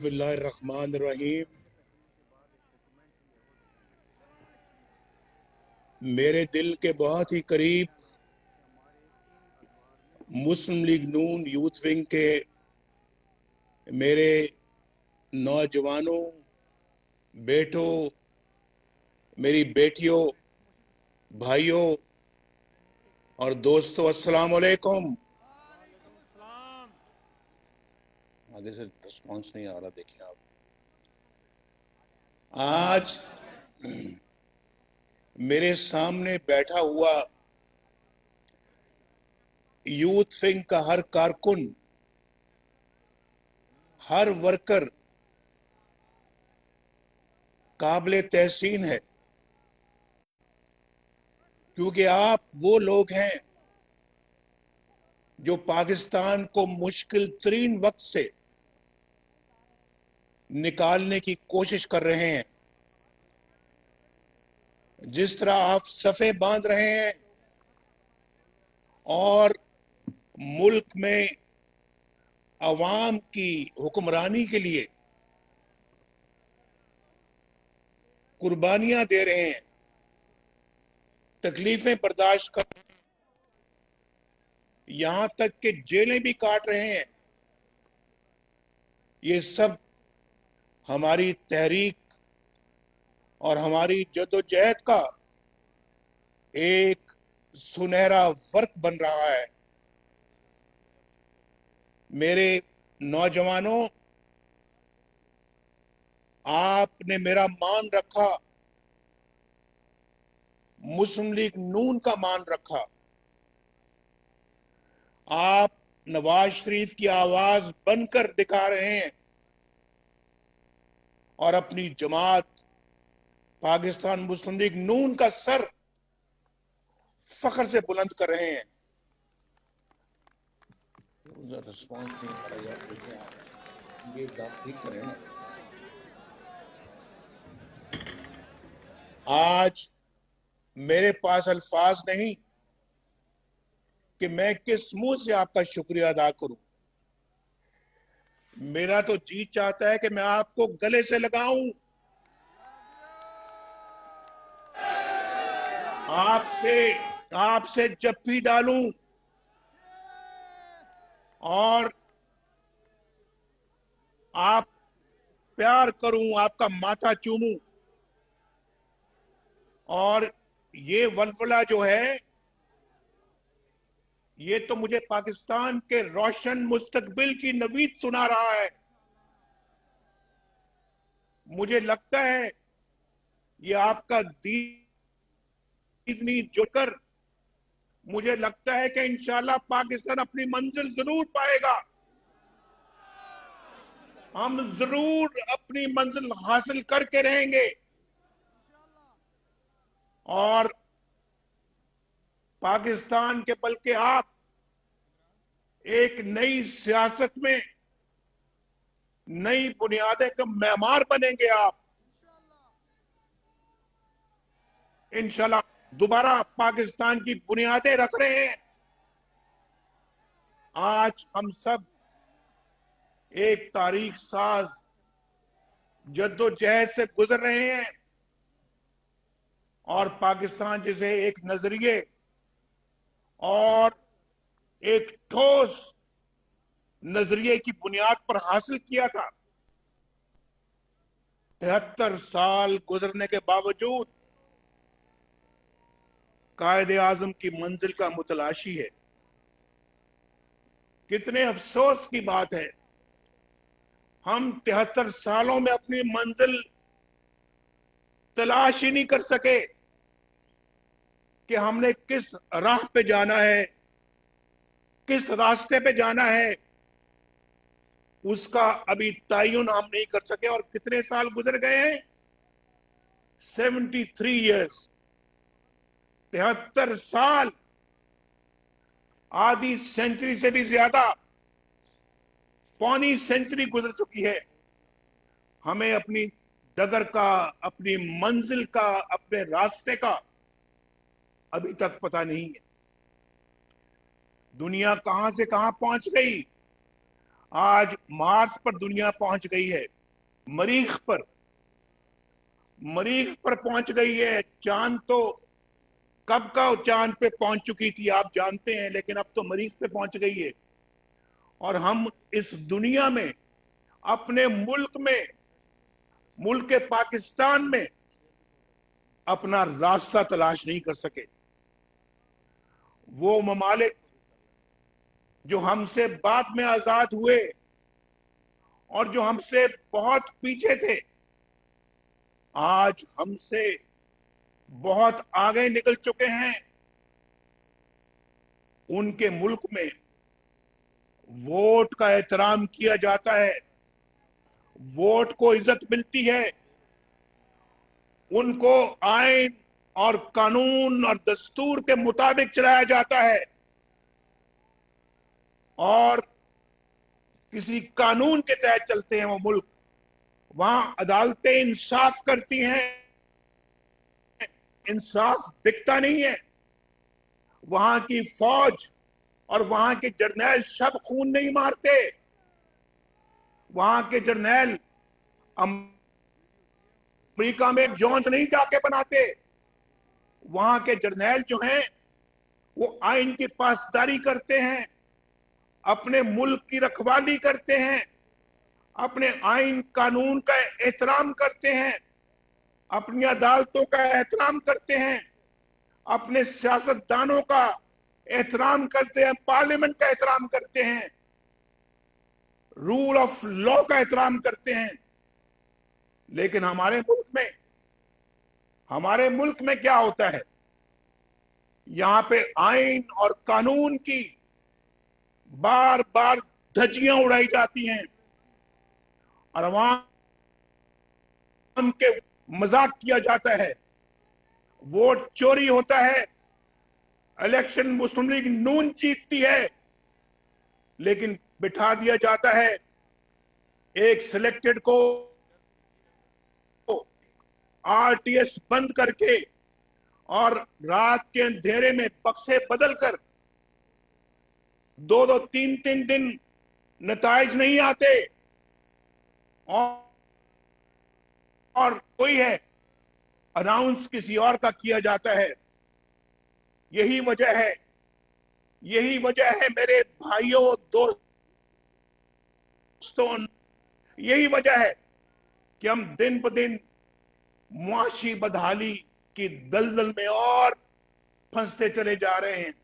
बिस्मिल्लाहिर्रहमानिर्रहीम। मेरे दिल के बहुत ही करीब मुस्लिम लीग नून यूथ विंग के मेरे नौजवानों, बेटों, मेरी बेटियों, भाइयों और दोस्तों, अस्सलाम वालेकुम। आगे से रिस्पॉन्स नहीं आ रहा, देखिए आप। आज मेरे सामने बैठा हुआ यूथ विंग का हर कारकुन, हर वर्कर काबिले तहसीन है, क्योंकि आप वो लोग हैं जो पाकिस्तान को मुश्किल तरीन वक्त से निकालने की कोशिश कर रहे हैं। जिस तरह आप सफ़े बांध रहे हैं और मुल्क में अवाम की हुक्मरानी के लिए कुर्बानियां दे रहे हैं, तकलीफें बर्दाश्त कर, यहां तक कि जेलें भी काट रहे हैं, ये सब हमारी तहरीक और हमारी जद्दोजहद का एक सुनहरा वर्क बन रहा है। मेरे नौजवानों, आपने मेरा मान रखा, मुस्लिम लीग नून का मान रखा। आप नवाज शरीफ की आवाज बनकर दिखा रहे हैं और अपनी जमात पाकिस्तान मुस्लिम लीग नून का सर फख्र से बुलंद कर रहे हैं। रिस्पॉन्स नहीं आ रहा यार, ये बात ठीक करें ना। आज मेरे पास अल्फाज नहीं कि मैं किस मुंह से आपका शुक्रिया अदा करूं। मेरा तो जी चाहता है कि मैं आपको गले से लगाऊं, आपसे आपसे जप्फी डालूं और आप प्यार करूं, आपका माथा चूमूं। और ये वलवला जो है, ये तो मुझे पाकिस्तान के रोशन मुस्तकबिल की नवीद सुना रहा है। मुझे लगता है ये आपका दीनी जोकर, मुझे लगता है कि इंशाल्लाह पाकिस्तान अपनी मंजिल जरूर पाएगा। हम जरूर अपनी मंजिल हासिल करके रहेंगे और पाकिस्तान के बल्कि आप एक नई सियासत में नई बुनियादें का मेमार बनेंगे। आप इंशाल्लाह दोबारा पाकिस्तान की बुनियादें रख रहे हैं। आज हम सब एक तारीख साज जद्दोजहद से गुजर रहे हैं और पाकिस्तान जिसे एक नजरिए और एक ठोस नजरिए की बुनियाद पर हासिल किया था, 73 साल गुजरने के बावजूद कायदे आजम की मंजिल का मुतलाशी है। कितने अफसोस की बात है, हम 73 सालों में अपनी मंजिल तलाश ही नहीं कर सके कि हमने किस राह पे जाना है, किस रास्ते पे जाना है, उसका अभी तयन हम नहीं कर सके। और कितने साल गुजर गए हैं? 73 ईयर्स, 73 साल, आधी सेंचुरी से भी ज्यादा, पौनी सेंचुरी गुजर चुकी है। हमें अपनी डगर का, अपनी मंजिल का, अपने रास्ते का अभी तक पता नहीं है। दुनिया कहां से कहां पहुंच गई, आज मार्स पर दुनिया पहुंच गई है, मरीख पर पहुंच गई है। चांद तो कब का चांद पे पहुंच चुकी थी आप जानते हैं, लेकिन अब तो मरीख पे पहुंच गई है। और हम इस दुनिया में अपने मुल्क के पाकिस्तान में अपना रास्ता तलाश नहीं कर सके। वो ममालिक जो हमसे बाद में आजाद हुए और जो हमसे बहुत पीछे थे, आज हमसे बहुत आगे निकल चुके हैं। उनके मुल्क में वोट का एहतराम किया जाता है, वोट को इज्जत मिलती है, उनको आइन और कानून और दस्तूर के मुताबिक चलाया जाता है और किसी कानून के तहत चलते हैं वो मुल्क। वहां अदालतें इंसाफ करती हैं, इंसाफ बिकता नहीं है। वहां की फौज और वहां के जर्नैल शब खून नहीं मारते। वहां के जर्नैल अमेरिका में जॉन्स नहीं जाके बनाते। वहां के जर्नैल जो हैं वो आइन की पासदारी करते हैं, अपने मुल्क की रखवाली करते हैं, अपने आइन कानून का एहतराम करते हैं, अपनी अदालतों का एहतराम करते हैं, अपने सियासतदानों का एहतराम करते हैं, पार्लियामेंट का एहतराम करते हैं, रूल ऑफ लॉ का एहतराम करते हैं। लेकिन हमारे मुल्क में क्या होता है? यहां पे आइन और कानून की बार बार धज्जियां उड़ाई जाती हैं और अवाम के मजाक किया जाता है। वोट चोरी होता है, इलेक्शन मुस्लिम लीग नून जीतती है, लेकिन बिठा दिया जाता है एक सिलेक्टेड को आरटीएस बंद करके और रात के अंधेरे में बक्से बदलकर 2-2 3-3 दिन नताइज नहीं आते और कोई है अनाउंस किसी और का किया जाता है। यही वजह है मेरे भाइयों दोस्तों, यही वजह है कि हम दिन ब दिन मुआशी बदहाली की दलदल में और फंसते चले जा रहे हैं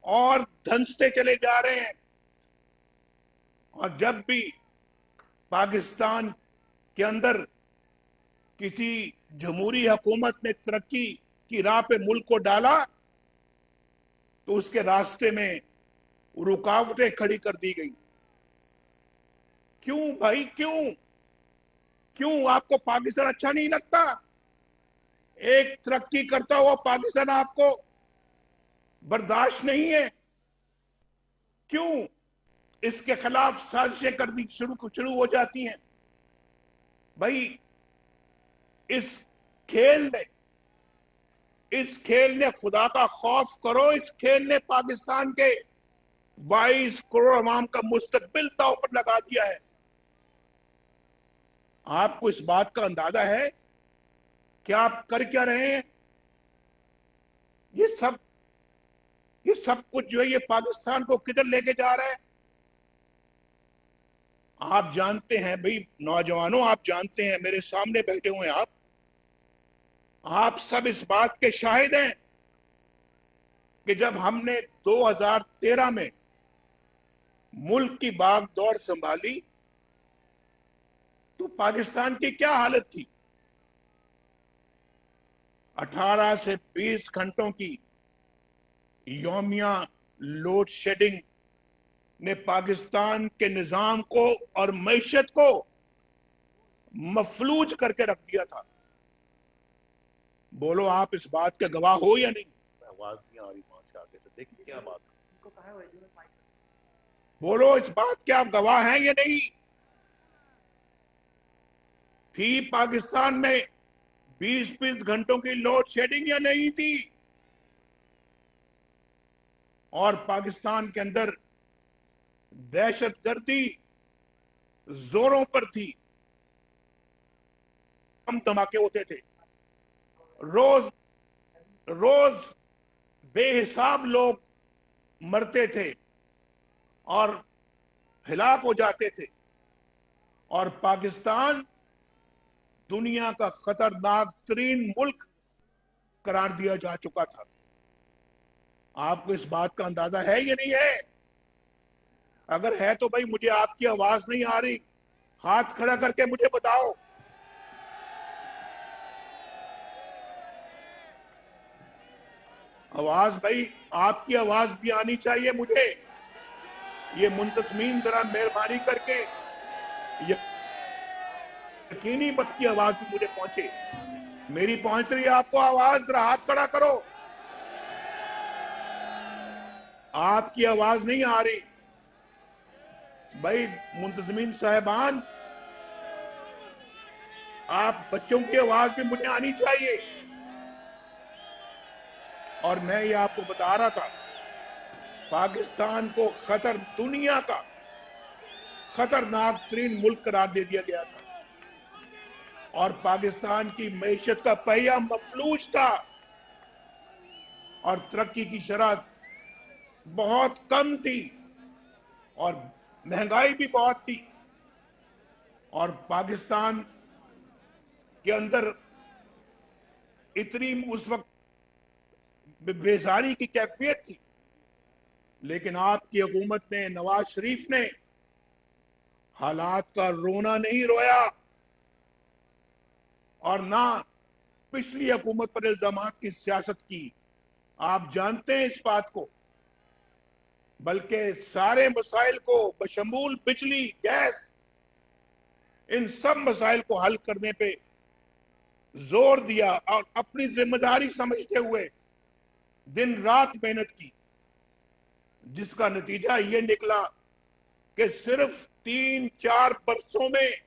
और धंसते चले जा रहे हैं। और जब भी पाकिस्तान के अंदर किसी जमहूरी हुकूमत ने तरक्की की राह पे मुल्क को डाला तो उसके रास्ते में रुकावटें खड़ी कर दी गई। क्यों भाई, क्यों आपको पाकिस्तान अच्छा नहीं लगता? एक तरक्की करता हुआ पाकिस्तान आपको बर्दाश्त नहीं है? क्यों इसके खिलाफ साजिशें कर दी शुरू हो जाती हैं? भाई इस खेल ने खुदा का खौफ करो, इस खेल ने पाकिस्तान के 22 करोड़ अवाम का मुस्तकबिल दांव पर लगा दिया है। आपको इस बात का अंदाजा है कि आप कर क्या रहे हैं? ये सब कुछ जो है ये पाकिस्तान को किधर लेके जा रहा है? आप जानते हैं भाई नौजवानों, आप जानते हैं, मेरे सामने बैठे हुए हैं आप सब इस बात के शाहिद हैं कि जब हमने 2013 में मुल्क की बागडोर संभाली तो पाकिस्तान की क्या हालत थी। 18 से 20 घंटों की यौमिया लोड शेडिंग ने पाकिस्तान के निजाम को और मईशत को मफलूज करके रख दिया था। बोलो आप इस बात के गवाह हो या नहीं? आवाज नहीं आ रही वहां से आगे से, देखिए क्या बात। बोलो इस बात के आप गवाह हैं या नहीं? थी पाकिस्तान में 20-20 घंटों की लोड शेडिंग या नहीं थी? और पाकिस्तान के अंदर दहशतगर्दी जोरों पर थी, हम धमाके होते थे, रोज रोज बेहिसाब लोग मरते थे और हिलाक हो जाते थे, और पाकिस्तान दुनिया का खतरनाक तरीन मुल्क करार दिया जा चुका था। आपको इस बात का अंदाजा है या नहीं है? अगर है तो भाई मुझे आपकी आवाज नहीं आ रही, हाथ खड़ा करके मुझे बताओ। आवाज भाई, आपकी आवाज भी आनी चाहिए मुझे। ये मुंतजमीन जरा मेहरबानी करके यकीनी मत की आवाज भी मुझे पहुंचे। मेरी पहुंच रही है आपको आवाज? जरा हाथ खड़ा करो। आपकी आवाज नहीं आ रही भाई। मुंतजमीन साहिबान, आप बच्चों की आवाज भी मुझे आनी चाहिए। और मैं ये आपको बता रहा था, पाकिस्तान को दुनिया का खतरनाक तरीन मुल्क करार दे दिया गया था, और पाकिस्तान की मैशत का पहिया मफलूज था, और तरक्की की शरह बहुत कम थी, और महंगाई भी बहुत थी, और पाकिस्तान के अंदर इतनी उस वक्त बेजारी की कैफियत थी। लेकिन आपकी हुकूमत ने, नवाज शरीफ ने हालात का रोना नहीं रोया, और ना पिछली हुकूमत पर इल्जामात की सियासत की। आप जानते हैं इस बात को। बल्कि सारे मसाइल को बशमूल बिजली, गैस, इन सब मसाइल को हल करने पे जोर दिया, और अपनी जिम्मेदारी समझते हुए दिन रात मेहनत की, जिसका नतीजा ये निकला कि सिर्फ 3-4 बरसों में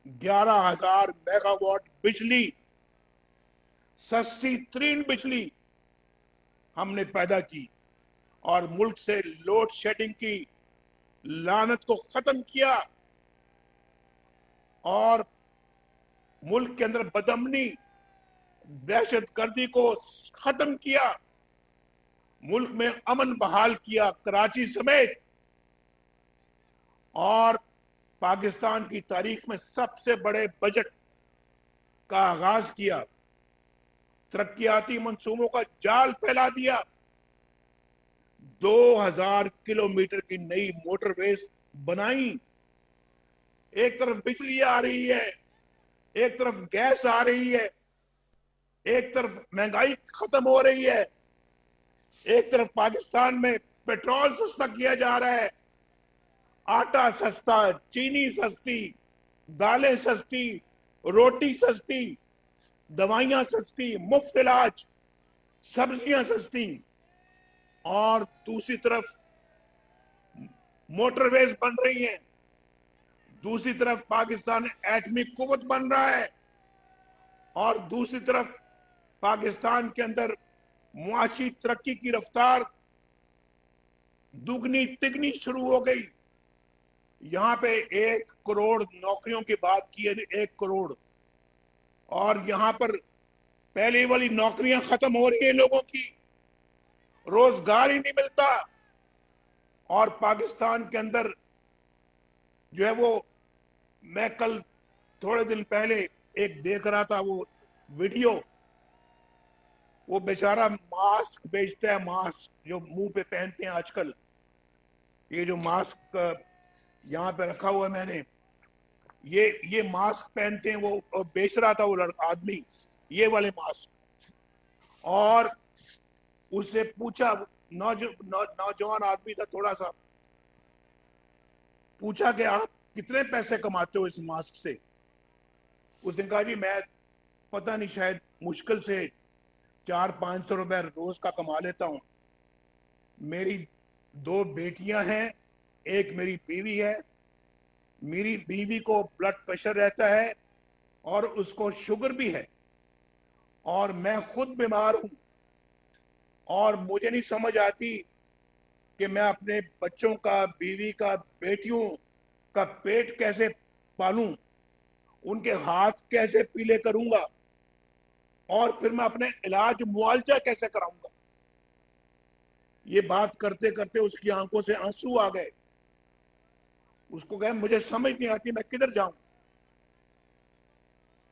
11,000 मेगावाट बिजली, सस्ती तरीन बिजली हमने पैदा की, और मुल्क से लोड शेडिंग की लानत को खत्म किया, और मुल्क के अंदर बदअमनी, दहशतगर्दी को खत्म किया, मुल्क में अमन बहाल किया, कराची समेत। और पाकिस्तान की तारीख में सबसे बड़े बजट का आगाज किया, तरक्याती मंसूबों का जाल फैला दिया, 2000 किलोमीटर की नई मोटरवेज बनाई। एक तरफ बिजली आ रही है, एक तरफ गैस आ रही है, एक तरफ महंगाई खत्म हो रही है, एक तरफ पाकिस्तान में पेट्रोल सस्ता किया जा रहा है, आटा सस्ता, चीनी सस्ती, दालें सस्ती, रोटी सस्ती, दवाइयां सस्ती, मुफ्त इलाज, सब्जियां सस्ती, और दूसरी तरफ मोटरवेज बन रही हैं, दूसरी तरफ पाकिस्तान एटमी कुव्वत बन रहा है, और दूसरी तरफ पाकिस्तान के अंदर मुआशी तरक्की की रफ्तार दुगनी तिगनी शुरू हो गई। यहां पे 1 करोड़ नौकरियों की बात की है, 1 करोड़, और यहां पर पहली वाली नौकरियां खत्म हो रही है, लोगों की रोजगार ही नहीं मिलता। और पाकिस्तान के अंदर जो है वो, मैं कल थोड़े दिन पहले एक देख रहा था वो वीडियो, वो बेचारा मास्क बेचता है, मास्क जो मुंह पे पहनते हैं आजकल, ये जो मास्क यहाँ पे रखा हुआ है मैंने, ये मास्क पहनते हैं वो बेच रहा था वो लड़का, आदमी, ये वाले मास्क। और उससे पूछा, नौजवान आदमी था, थोड़ा सा, पूछा कि आप कितने पैसे कमाते हो इस मास्क से? उसने कहा जी मैं पता नहीं, शायद मुश्किल से 400-500 रुपए रोज का कमा लेता हूं। मेरी 2 बेटियां हैं, एक मेरी बीवी है। मेरी बीवी को ब्लड प्रेशर रहता है और उसको शुगर भी है, और मैं खुद बीमार हूं, और मुझे नहीं समझ आती कि मैं अपने बच्चों का, बीवी का, बेटियों का पेट कैसे पालूं, उनके हाथ कैसे पीले करूंगा, और फिर मैं अपने इलाज मुआवजा कैसे कराऊंगा। ये बात करते करते उसकी आंखों से आंसू आ गए। उसको कहे मुझे समझ नहीं आती मैं किधर जाऊं।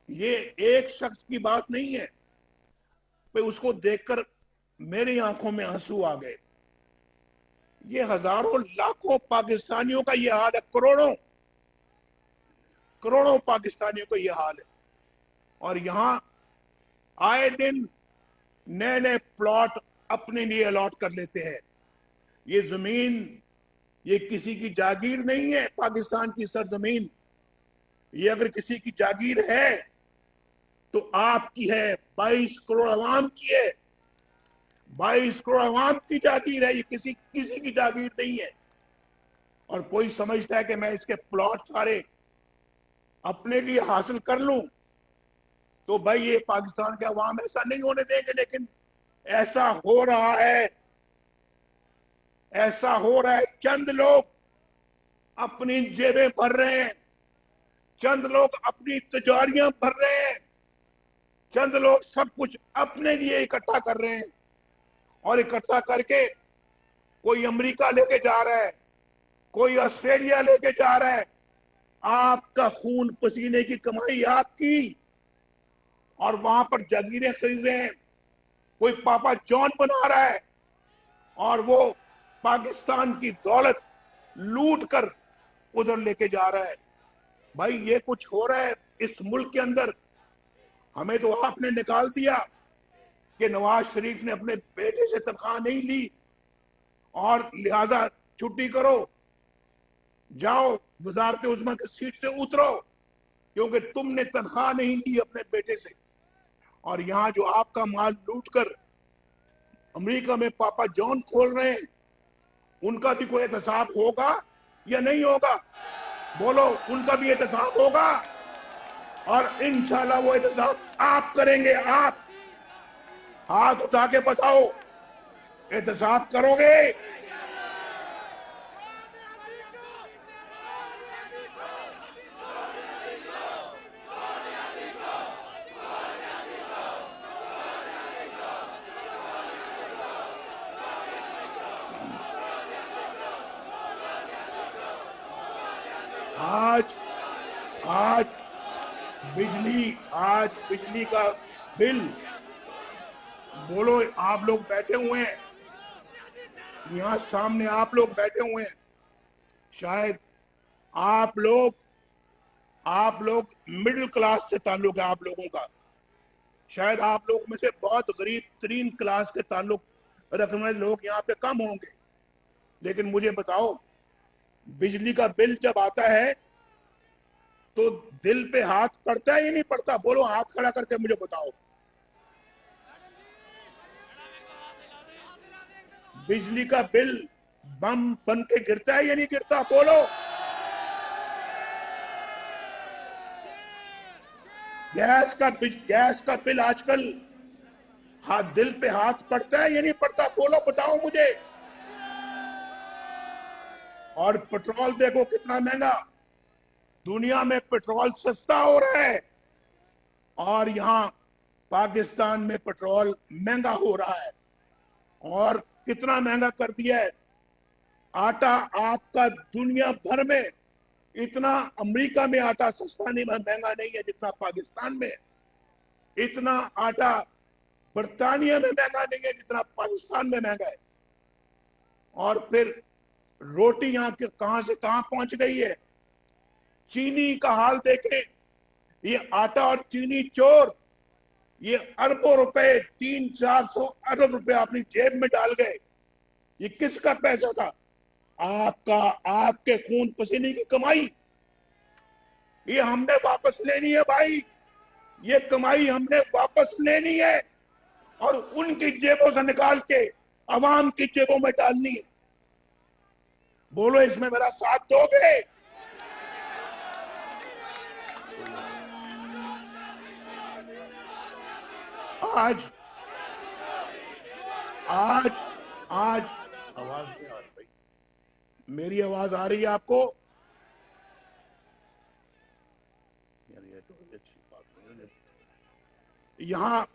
ये एक शख्स की बात नहीं है, भाई उसको देखकर मेरी आंखों में आंसू आ गए। ये हजारों लाखों पाकिस्तानियों का ये हाल है, करोड़ों करोड़ों पाकिस्तानियों का ये हाल है। और यहां आए दिन नए नए प्लॉट अपने लिए अलॉट कर लेते हैं। ये जमीन ये किसी की जागीर नहीं है, पाकिस्तान की सरजमीन। ये अगर किसी की जागीर है तो आपकी है, 22 करोड़ अवाम की है। 22 करोड़ अवाम की जागीर है, ये किसी किसी की जागीर नहीं है। और कोई समझता है कि मैं इसके प्लॉट सारे अपने लिए हासिल कर लूं, तो भाई ये पाकिस्तान के अवाम ऐसा नहीं होने देंगे। लेकिन ऐसा हो रहा है, ऐसा हो रहा है। चंद लोग अपनी जेबें भर रहे हैं, चंद लोग अपनी तिजारियां भर रहे हैं, चंद लोग सब कुछ अपने लिए इकट्ठा कर रहे हैं। और इकट्ठा करके कोई अमेरिका लेके जा रहा है, कोई ऑस्ट्रेलिया लेके जा रहा है। आपका खून पसीने की कमाई आपकी, और वहां पर जागीरें खरीद रहे हैं। कोई पापा जॉन बना रहा है और वो पाकिस्तान की दौलत लूट कर उधर लेके जा रहा है। भाई ये कुछ हो रहा है इस मुल्क के अंदर। हमें तो आपने निकाल दिया कि नवाज शरीफ ने अपने बेटे से तनख्वाह नहीं ली और लिहाजा छुट्टी करो, जाओ वजारत उज़्मा की सीट से उतरो, क्योंकि तुमने तनख्वाह नहीं ली अपने बेटे से। और यहां जो आपका माल लूट कर अमेरिका में पापा जॉन खोल रहे हैं, उनका भी कोई एहतसाब होगा या नहीं होगा? बोलो, उनका भी एहतसाब होगा। और इंशाल्लाह वो एहतसाब आप करेंगे। आप हाथ उठा के बताओ, एहतसाब करोगे? आज आज बिजली का बिल, बोलो, आप लोग बैठे हुए हैं यहां सामने, आप लोग बैठे हुए हैं। शायद आप लोग मिडिल क्लास से ताल्लुक है आप लोगों का। शायद आप लोग में से बहुत गरीब तरीन क्लास के ताल्लुक रखने वाले लोग यहाँ पे कम होंगे। लेकिन मुझे बताओ, बिजली का बिल जब आता है तो दिल पे हाथ पड़ता है या नहीं पड़ता? बोलो, हाथ खड़ा करके मुझे बताओ। बिजली का बिल बम बन के गिरता है या नहीं गिरता? बोलो। गैस का बिल आजकल दिल पे हाथ पड़ता है या नहीं पड़ता? बोलो, बताओ मुझे। और पेट्रोल देखो कितना महंगा। दुनिया में पेट्रोल सस्ता हो रहा है और यहाँ पाकिस्तान में पेट्रोल महंगा हो रहा है। और कितना महंगा कर दिया है। आटा आपका दुनिया भर में इतना, अमेरिका में आटा सस्ता नहीं, महंगा नहीं है जितना पाकिस्तान में। इतना आटा बर्तानिया में महंगा नहीं है जितना पाकिस्तान में महंगा है। और फिर रोटी यहाँ के कहां से कहां पहुंच गई है। चीनी का हाल देखें, ये आटा और चीनी चोर, ये अरबों रुपए, 300-400 अरब रुपए अपनी जेब में डाल गए। ये किसका पैसा था? आपका, आपके खून पसीने की कमाई। ये हमने वापस लेनी है भाई, ये कमाई हमने वापस लेनी है और उनकी जेबों से निकाल के अवाम की जेबों में डालनी है। बोलो, इसमें मेरा साथ दोगे? आज आज आज आवाज नहीं आ रही भाई, मेरी आवाज आ रही है आपको? यहाँ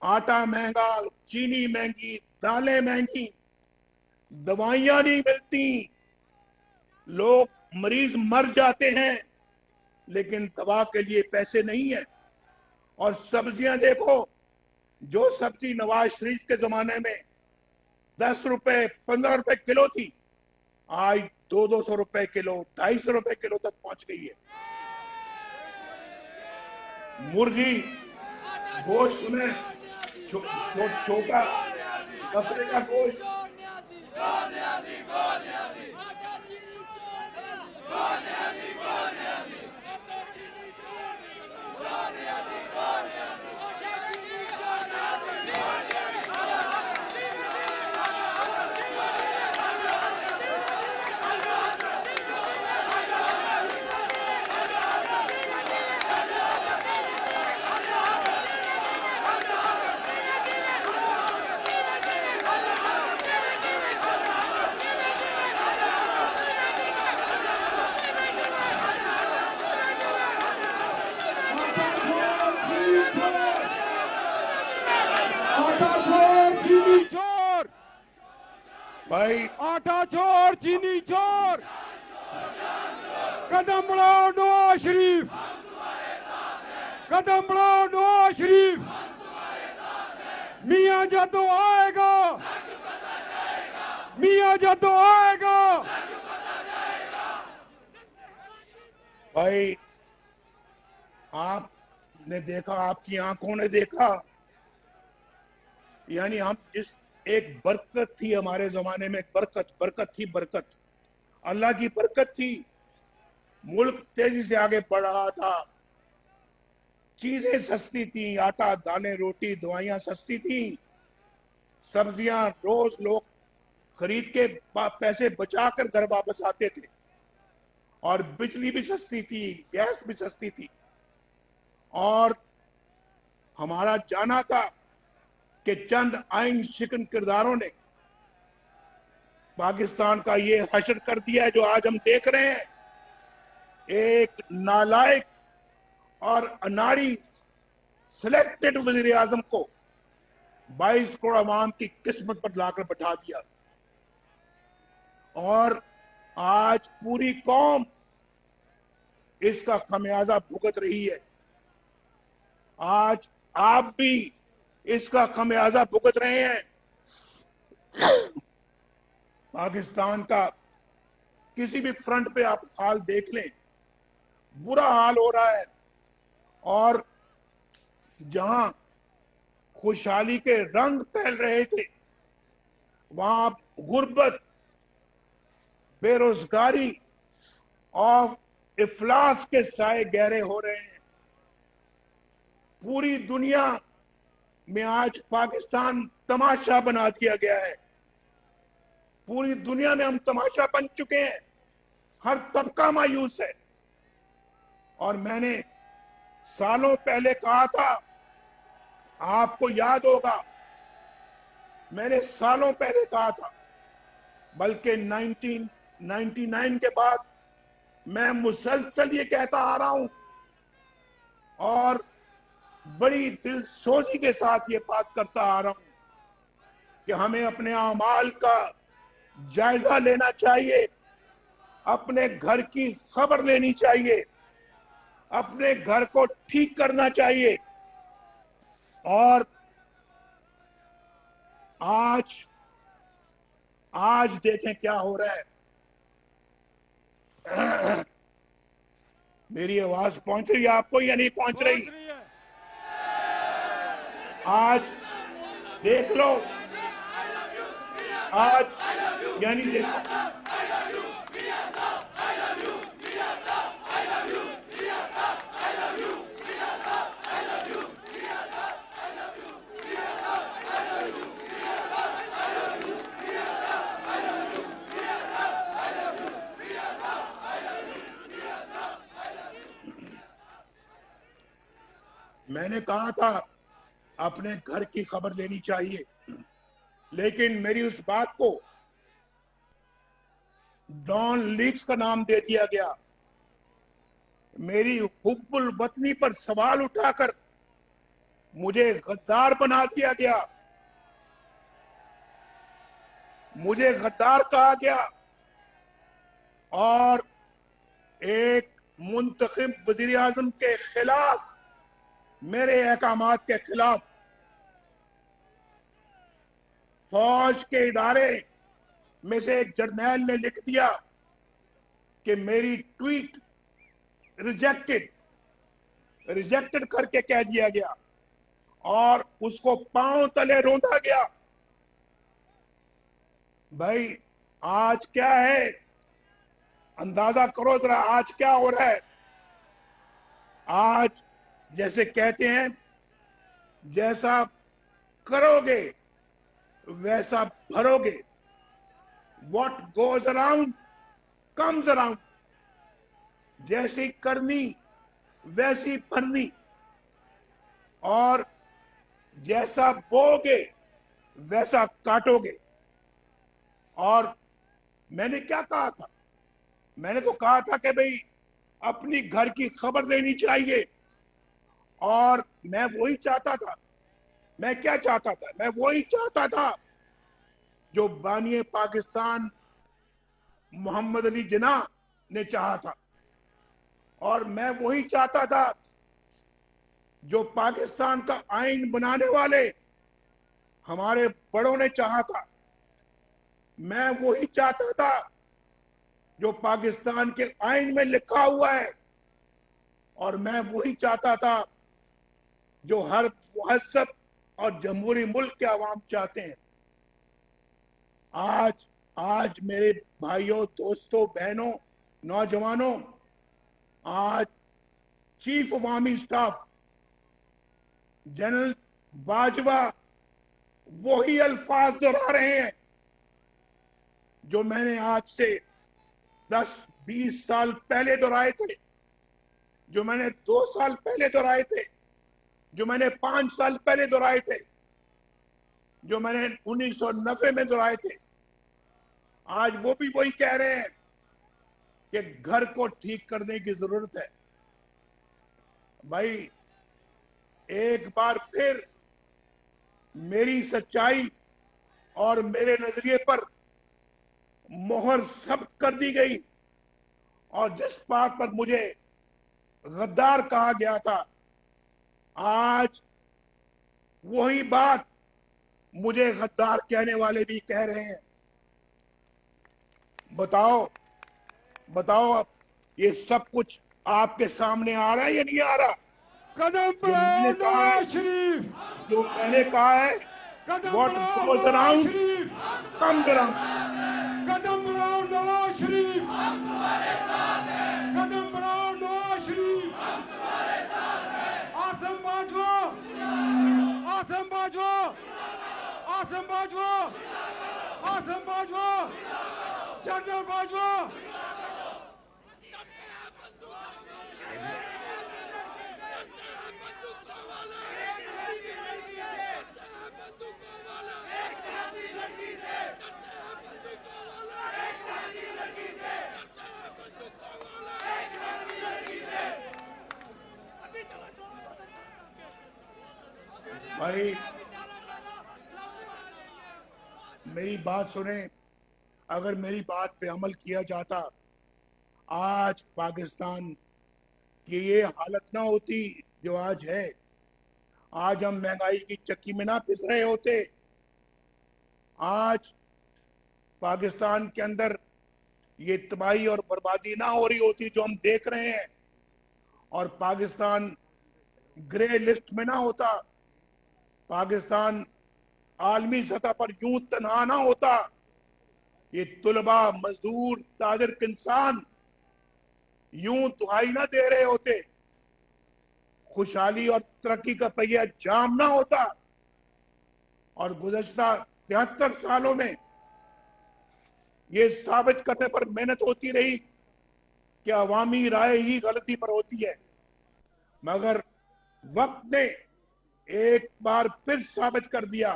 आटा महंगा, चीनी महंगी, दालें महंगी, दवाइयां नहीं मिलती, लोग मरीज मर जाते हैं, लेकिन दवा के लिए पैसे नहीं है। और सब्जियां देखो, जो सब्जी नवाज शरीफ के जमाने में 10 रुपए 15 रुपए किलो थी, आज 200 रुपए किलो, 250 रुपए किलो तक पहुंच गई है। मुर्गी गोश्त में छोटा बकरे का गोश्त भाई, आटा चोर, चीनी चोर, कदम बढ़ाओ नवाज शरीफ, कदम बढ़ाओ नवाज शरीफ, मियां जादू आएगा, मियां जादू आएगा। भाई, आपने देखा, आपकी आंखों ने देखा, यानी हम जिस एक बरकत थी हमारे जमाने में, बरकत थी, बरकत, अल्लाह की बरकत थी, मुल्क तेजी से आगे बढ़ रहा था, चीजें सस्ती थी, आटा दालें रोटी दवाइयां सस्ती थी, सब्जियां रोज लोग खरीद के पैसे बचाकर घर वापस आते थे, और बिजली भी सस्ती थी, गैस भी सस्ती थी, और हमारा जाना था कि चंद आइन शिकन किरदारों ने पाकिस्तान का ये हशर कर दिया है जो आज हम देख रहे हैं। एक नालायक और अनाड़ी सिलेक्टेड वजीर आजम को 22 करोड़ अवाम की किस्मत पर लाकर बैठा दिया, और आज पूरी कौम इसका खमियाजा भुगत रही है। आज आप भी इसका खमियाजा भुगत रहे हैं। पाकिस्तान का किसी भी फ्रंट पे आप हाल देख लें, बुरा हाल हो रहा है, और जहां खुशहाली के रंग फैल रहे थे, वहां गुर्बत, बेरोजगारी और इफलास के साए गहरे हो रहे हैं। पूरी दुनिया में आज पाकिस्तान तमाशा बना दिया गया है। पूरी दुनिया में हम तमाशा बन चुके हैं, हर तबका मायूस है। और मैंने सालों पहले कहा था, आपको याद होगा, मैंने सालों पहले कहा था, बल्कि 1999 के बाद मैं मुसलसल ये कहता आ रहा हूं, और बड़ी दिलसोजी के साथ ये बात करता आ रहा हूं कि हमें अपने अमाल का जायजा लेना चाहिए, अपने घर की खबर लेनी चाहिए, अपने घर को ठीक करना चाहिए। और आज देखें क्या हो रहा है। मेरी आवाज पहुंच रही है आपको या नहीं पहुंच रही? आज देख लो, आज यानी देखो, मैंने कहा था अपने घर की खबर लेनी चाहिए, लेकिन मेरी उस बात को डॉन लीक्स का नाम दे दिया गया। मेरी हुब्बुल वतनी पर सवाल उठाकर मुझे गद्दार बना दिया गया, मुझे गद्दार कहा गया और एक मुंतखब वजीर आजम के खिलाफ, मेरे अहकामात के खिलाफ फौज के इदारे में से एक जर्नैल ने लिख दिया कि मेरी ट्वीट रिजेक्टेड करके कह दिया गया और उसको पांव तले रौंदा गया। भाई आज क्या है, अंदाजा करो जरा, आज क्या हो रहा है। आज जैसे कहते हैं, जैसा करोगे वैसा भरोगे। What goes around comes around। जैसी करनी वैसी भरनी, और जैसा बोगे वैसा काटोगे। और मैंने क्या कहा था? मैंने तो कहा था कि भाई अपनी घर की खबर देनी चाहिए, और मैं वही चाहता था। मैं क्या चाहता था? मैं वही चाहता था जो बानिए पाकिस्तान मोहम्मद अली जिन्ना ने चाहा था, और मैं वही चाहता था जो पाकिस्तान का आइन बनाने वाले हमारे बड़ों ने चाहा था। मैं वही चाहता था जो पाकिस्तान के आइन में लिखा हुआ है, और मैं वही चाहता था जो हर मुहज़्ज़ब और जमहूरी मुल्क के अवाम चाहते हैं। आज मेरे भाइयों, दोस्तों, बहनों, नौजवानों, आज चीफ अवामी स्टाफ जनरल बाजवा वही अल्फाज दोहरा रहे हैं जो मैंने आज से 10-20 साल पहले दोहराए थे, जो मैंने 2 साल पहले दोहराए थे, जो मैंने 5 साल पहले दोहराए थे, जो मैंने 1990 में दोहराए थे। आज वो भी वही कह रहे हैं कि घर को ठीक करने की जरूरत है। भाई एक बार फिर मेरी सच्चाई और मेरे नजरिए पर मोहर जब्त कर दी गई, और जिस बात पर मुझे गद्दार कहा गया था, आज वही बात मुझे गद्दार कहने वाले भी कह रहे हैं। बताओ अब ये सब कुछ आपके सामने आ रहा है या नहीं आ रहा? कदम जो मैंने बढ़ाओ कहा है, नवाज शरीफ, जो मैंने कहा है, कदम व्हाट बढ़ाओ गोज नवाज अराउंड शरीफ, कम्स अराउंड। कदम बढ़ाओ नवाज शरीफ, कदम बढ़ाओ नवाज शरीफ। आसम बाजवा, आसम बाजवा, आसम बाजवा, आसम बाजवा, जनरल बाजवा। भाई मेरी बात सुने, अगर मेरी बात पे अमल किया जाता, आज पाकिस्तान की ये हालत ना होती जो आज है। आज हम महंगाई की चक्की में ना पिस रहे होते। आज पाकिस्तान के अंदर ये तबाही और बर्बादी ना हो रही होती जो हम देख रहे हैं, और पाकिस्तान ग्रे लिस्ट में ना होता, पाकिस्तान आलमी सतह पर यूं तनहा ना होता। ये तुलबा, मजदूर, ताजिर, किसान यूं दुहाई ना दे रहे होते, खुशहाली और तरक्की का पहिया जाम ना होता। और गुज़श्ता 73 सालों में ये साबित करने पर मेहनत होती रही कि अवामी राय ही गलती पर होती है, मगर वक्त ने एक बार फिर साबित कर दिया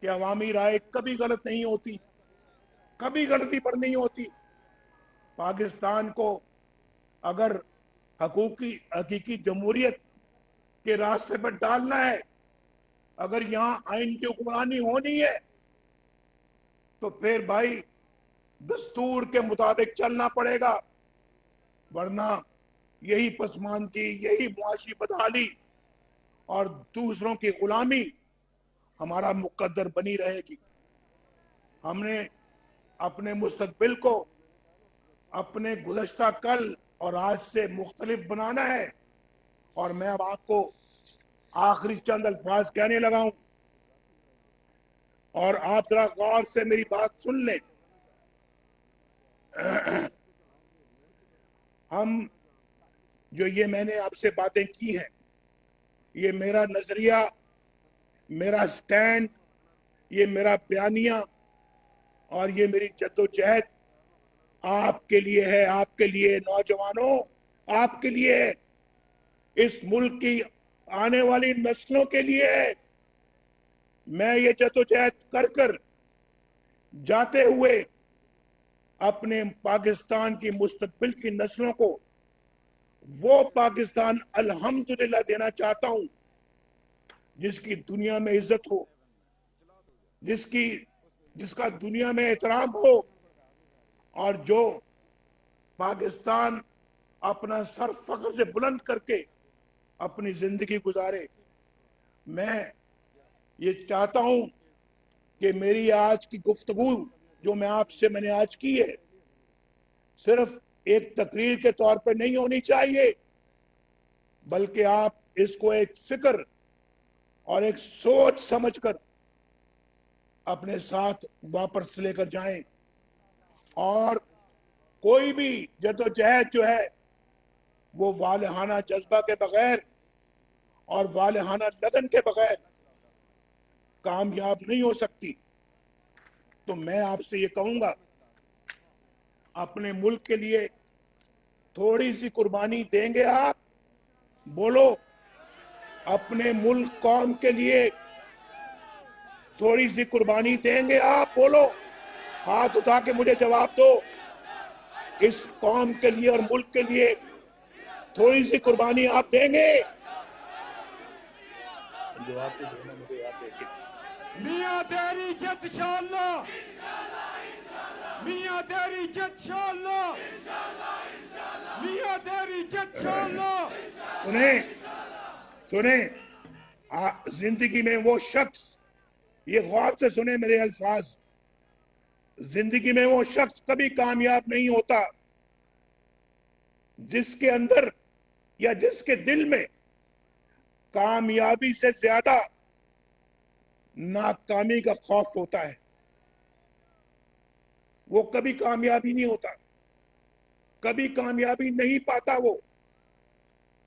कि अवामी राय कभी गलत नहीं होती, कभी गलती पर नहीं होती। पाकिस्तान को अगर हकीकी जमहूरियत के रास्ते पर डालना है, अगर यहाँ आइन की हुक्मरानी होनी है तो फिर भाई दस्तूर के मुताबिक चलना पड़ेगा, वरना यही पसमानदी, यही मुआशी बदहाली और दूसरों की गुलामी हमारा मुकद्दर बनी रहेगी। हमने अपने मुस्तकबिल को अपने गुज़श्ता कल और आज से मुख्तलिफ बनाना है। और मैं अब आपको आखिरी चंद अल्फाज कहने लगा हूं और आप जरा गौर से मेरी बात सुन लें। हम जो ये मैंने आपसे बातें की हैं, ये मेरा नजरिया, मेरा स्टैंड, ये मेरा बयानिया और ये मेरी जद्दोजहद आपके लिए है, आपके लिए नौजवानों, आपके लिए है, इस मुल्क की आने वाली नस्लों के लिए है। मैं ये जद्दोजहद कर कर जाते हुए अपने पाकिस्तान की मुस्तकबिल की नस्लों को वो पाकिस्तान अल्हम्दुलिल्लाह देना चाहता हूं जिसकी दुनिया में इज्जत हो, जिसका दुनिया में एहतराम हो और जो पाकिस्तान अपना सर फख्र से बुलंद करके अपनी जिंदगी गुजारे। मैं ये चाहता हूं कि मेरी आज की गुफ्तगू जो मैंने आज की है, सिर्फ एक तकरीर के तौर पर नहीं होनी चाहिए, बल्कि आप इसको एक फिक्र और एक सोच समझकर अपने साथ वापस लेकर जाएं। और कोई भी जद्दोजहद जो है वो वालहाना जज्बा के बगैर और वालहाना लगन के बगैर कामयाब नहीं हो सकती। तो मैं आपसे ये कहूंगा, अपने मुल्क के लिए थोड़ी सी कुर्बानी देंगे आप? बोलो, अपने मुल्क कौम के लिए थोड़ी सी कुर्बानी देंगे आप? बोलो, हाथ उठा के मुझे जवाब दो। इस कौम के लिए और मुल्क के लिए थोड़ी सी कुर्बानी आप देंगे? जवाब तो देना मुझे, आप देंगे। मियां तेरी इज्जत इंशाअल्लाह, मियां तेरी इज्जत इंशाअल्लाह, मियां तेरी इज्जत इंशाअल्लाह। सुने, जिंदगी में वो शख्स, ये गौर से सुने मेरे अल्फाज, जिंदगी में वो शख्स कभी कामयाब नहीं होता जिसके अंदर या जिसके दिल में कामयाबी से ज्यादा नाकामी का खौफ होता है। वो कभी कामयाबी नहीं होता, कभी कामयाबी नहीं पाता। वो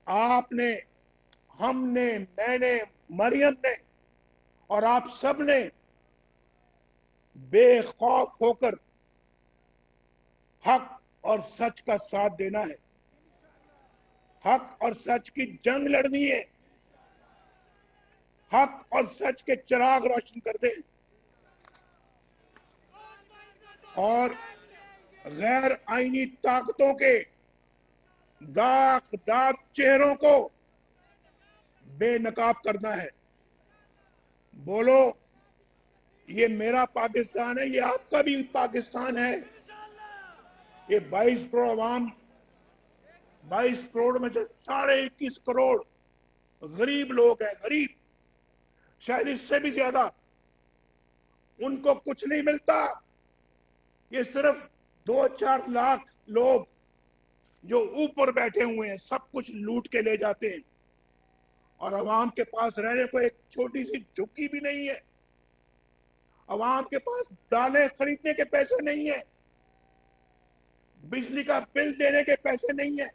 आपने, हमने, मैंने, मरियम ने और आप सब ने बेखौफ होकर हक और सच का साथ देना है, हक और सच की जंग लड़नी है, हक और सच के चिराग रोशन कर दे और गैर आईनी ताकतों के दागदार चेहरों को बेनकाब करना है। बोलो, ये मेरा पाकिस्तान है, ये आपका भी पाकिस्तान है। ये 22 करोड़ अवाम, 22 करोड़ में से 21.5 करोड़ गरीब लोग हैं, गरीब, शायद इससे भी ज्यादा। उनको कुछ नहीं मिलता। ये सिर्फ 2-4 लाख लोग जो ऊपर बैठे हुए हैं सब कुछ लूट के ले जाते हैं और अवाम के पास रहने को एक छोटी सी झुग्गी भी नहीं है। अवाम के पास दालें खरीदने के पैसे नहीं है, बिजली का बिल देने के पैसे नहीं है,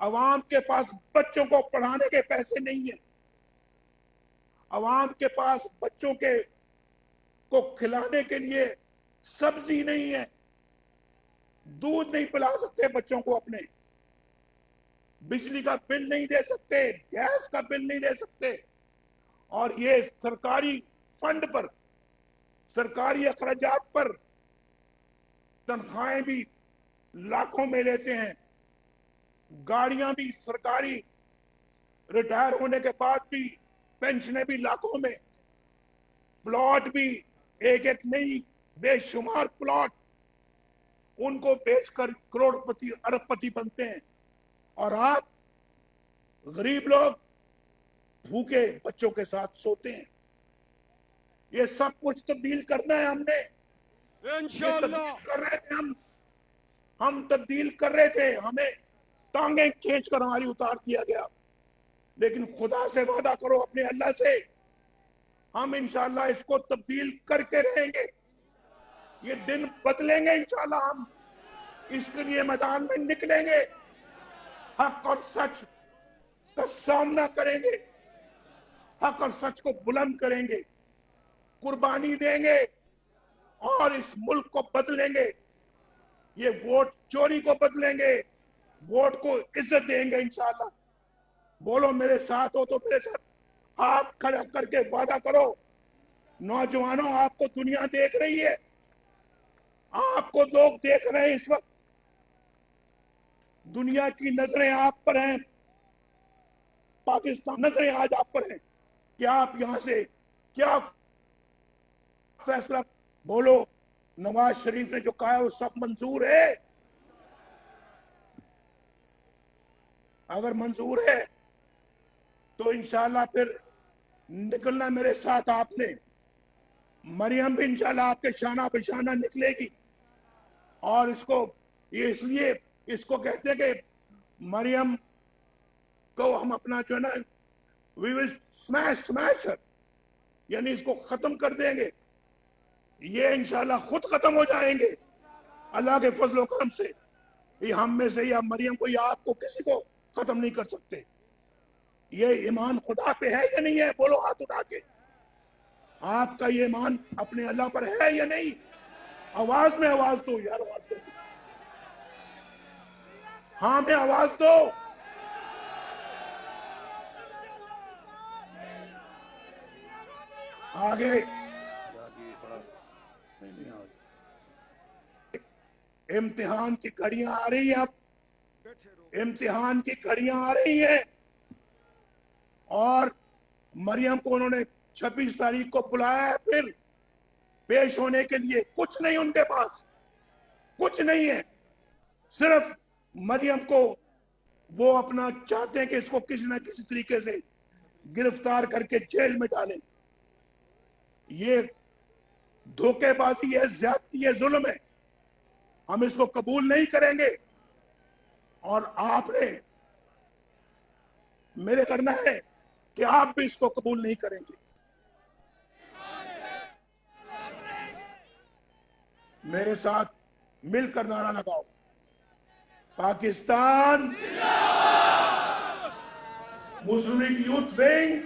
अवाम के पास बच्चों को पढ़ाने के पैसे नहीं है, अवाम के पास बच्चों के को खिलाने के लिए सब्जी नहीं है, दूध नहीं पिला सकते बच्चों को अपने, बिजली का बिल नहीं दे सकते, गैस का बिल नहीं दे सकते। और ये सरकारी फंड पर, सरकारी अखराजात पर तनख्वाहें भी लाखों में लेते हैं। गाड़ियां भी सरकारी, रिटायर होने के बाद भी पेंशनें भी लाखों में, प्लॉट भी एक एक नहीं बेशुमार प्लॉट, उनको बेचकर करोड़पति अरबपति बनते हैं। और आप गरीब लोग भूखे बच्चों के साथ सोते हैं। ये सब कुछ तब्दील करना है हमने। ये इंशाल्लाह तब्दील कर रहे थे हम तब्दील कर रहे थे, हमें टांगे खींच कर हमारी उतार दिया गया। लेकिन खुदा से वादा करो, अपने अल्लाह से, हम इंशाल्लाह इसको तब्दील करके रहेंगे। ये दिन बदलेंगे इंशाल्लाह। हम इसके लिए मैदान में निकलेंगे, हक और सच का सामना करेंगे, हक और सच को बुलंद करेंगे, कुर्बानी देंगे और इस मुल्क को बदलेंगे। ये वोट चोरी को बदलेंगे, वोट को इज्जत देंगे इंशाल्लाह। बोलो मेरे साथ हो तो मेरे साथ हाथ खड़ा करके वादा करो। नौजवानों, आपको दुनिया देख रही है, आपको लोग देख रहे हैं। इस वक्त दुनिया की नजरें आप पर हैं, पाकिस्तान नजरें आज आप पर हैं कि आप यहां से क्या फैसला। बोलो, नवाज शरीफ ने जो कहा है वो सब मंजूर है? अगर मंजूर है तो इंशाल्लाह फिर निकलना मेरे साथ आपने। मरियम भी इंशाल्लाह आपके शाना बिशाना निकलेगी। और इसको ये इसलिए इसको कहते हैं कि मरियम को हम अपना जो है ना, वी विल स्मैश हर, यानी इसको खत्म कर देंगे। ये इंशाल्लाह खुद खत्म हो जाएंगे अल्लाह के फजल करम से। ये हम में से या मरियम को या आपको किसी को खत्म नहीं कर सकते। ये ईमान खुदा पे है या नहीं है? बोलो हाथ उठा के। आपका ये ईमान अपने अल्लाह पर है या नहीं? आवाज में आवाज दो यार, आवाज दो। हाँ में आवाज दो। आगे इम्तिहान की घड़ियां आ रही हैं, अब इम्तिहान की घड़ियां आ रही हैं। और मरियम को उन्होंने 26 तारीख को बुलाया है फिर पेश होने के लिए। कुछ नहीं उनके पास, कुछ नहीं है। सिर्फ मरियम को वो अपना चाहते हैं कि इसको किसी ना किसी तरीके से गिरफ्तार करके जेल में डालें। ये धोखेबाजी है, ज्यादती है, जुल्म है। हम इसको कबूल नहीं करेंगे। और आपने मेरे करना है कि आप भी इसको कबूल नहीं करेंगे। मेरे साथ मिलकर नारा लगाओ, पाकिस्तान मुस्लिम लीग यूथ विंग